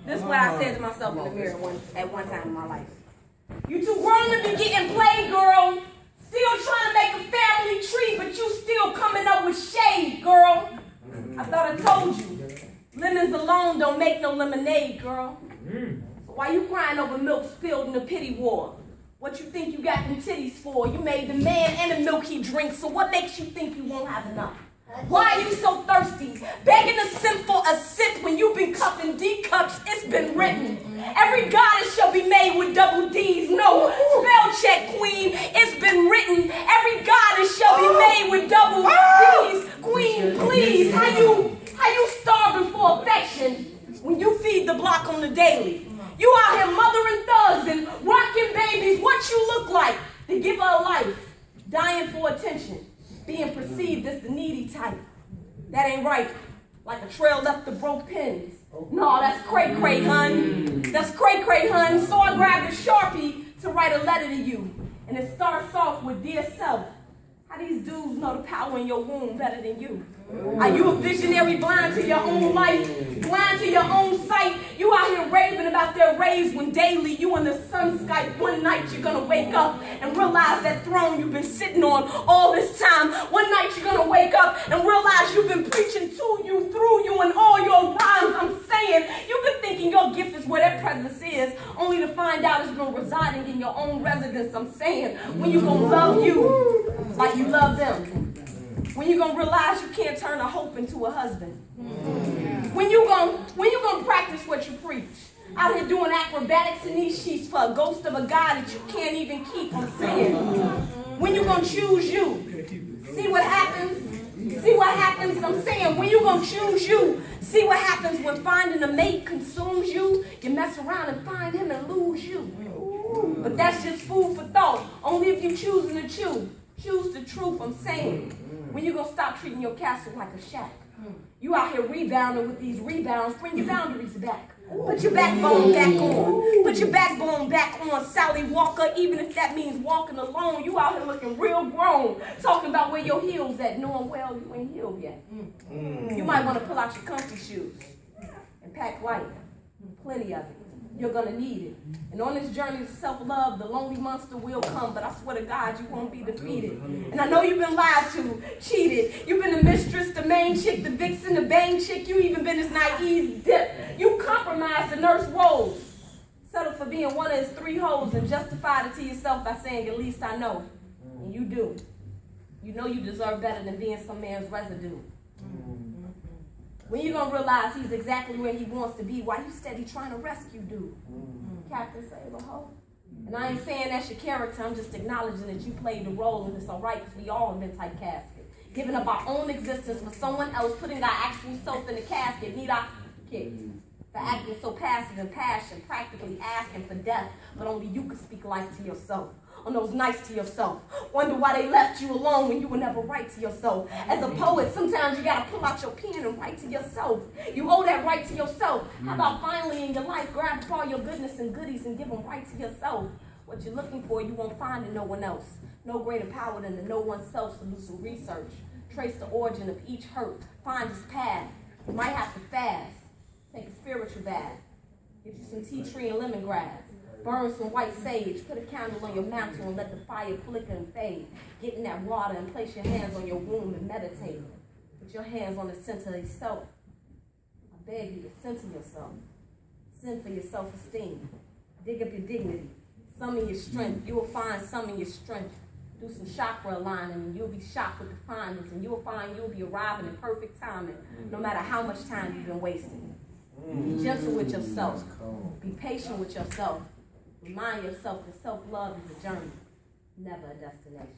This is what I said to myself in the mirror at one time in my life. You too grown to be getting played, girl. Still trying to make a family tree, but you still coming up with shade, girl. I thought I told you. Lemons alone don't make no lemonade, girl. So why you crying over milk spilled in the pity war? What you think you got them titties for? You made the man and the milk he drinks, so what makes you think you won't have enough? Why are you so thirsty? Begging a simp for a sip when you've been cupping D cups, it's been written. Every goddess shall be made with double D's. No, spell check, queen, it's been written. Every goddess shall be made with double D's. Queen, please, how you starving for affection when you feed the block on the daily? You out here mothering thugs and rocking babies. What you look like to give her a life? Dying for attention. Being perceived as the needy type. That ain't right. Like a trail left the broke pins. No, that's cray-cray, hun. That's cray-cray, hun. So I grabbed a Sharpie to write a letter to you. And it starts off with, dear self. How these dudes know the power in your womb better than you? Are you a visionary blind to your own life? Blind to your own sight? You out here raving about their rays when daily you in the sun Skype. One night you're gonna wake up and realize that throne you've been sitting on all this time. One night you're gonna wake up and realize you've been preaching to you, through you, and all your rhymes. I'm saying, you've been thinking your gift is where their presence is, only to find out it's been residing in your own residence. I'm saying, when you gonna love you like you love them? When you gonna realize you can't turn a hope into a husband? When you gonna practice what you preach? Out here doing acrobatics in these sheets for a ghost of a guy that you can't even keep. I'm saying, when you gonna choose you? See what happens? See what happens? I'm saying, when you gonna choose you? See what happens when finding a mate consumes you? You mess around and find him and lose you. But that's just food for thought. Only if you choosing to choose the truth. I'm saying, when you gonna stop treating your castle like a shack? You out here rebounding with these rebounds. Bring your boundaries back. Put your backbone back on. Put your backbone back on, Sally Walker, even if that means walking alone. You out here looking real grown, talking about where your heels at, knowing well you ain't healed yet. You might want to pull out your comfy shoes and pack light. Plenty of it. You're going to need it. And on this journey to self-love, the lonely monster will come, but I swear to God, you won't be defeated. And I know you've been lied to, cheated. You've been the mistress, the main chick, the vixen, the bang chick. You even been this naive dip. You compromised the nurse roles. Settled for being one of his three hoes and justified it to yourself by saying, at least I know. And you do. You know you deserve better than being some man's residue. When you gonna realize he's exactly where he wants to be, why you steady trying to rescue dude? Captain Sailor Ho. And I ain't saying that's your character, I'm just acknowledging that you played the role, and it's all right because we all have been typecasted. Giving up our own existence for someone else, putting our actual self in the casket, need our kids. For acting so passive and passion, practically asking for death, but only you can speak life to yourself. On those nights to yourself. Wonder why they left you alone when you were never right to yourself. As a poet, sometimes you gotta pull out your pen and write to yourself. You owe that right to yourself. How about finally in your life, grab up all your goodness and goodies and give them right to yourself? What you're looking for, you won't find in no one else. No greater power than to know oneself, so do some research. Trace the origin of each hurt. Find its path. You might have to fast. Take a spiritual bath. Get you some tea tree and lemongrass. Burn some white sage, put a candle on your mantle and let the fire flicker and fade. Get in that water and place your hands on your womb and meditate. Put your hands on the center of yourself. I beg you to center yourself. Send for your self-esteem. Dig up your dignity. Summon your strength. You will find some in your strength. Do some chakra aligning and you'll be shocked with the findings, and you'll find you'll be arriving in perfect timing no matter how much time you've been wasting. Be gentle with yourself. Be patient with yourself. Remind yourself that self-love is a journey, never a destination.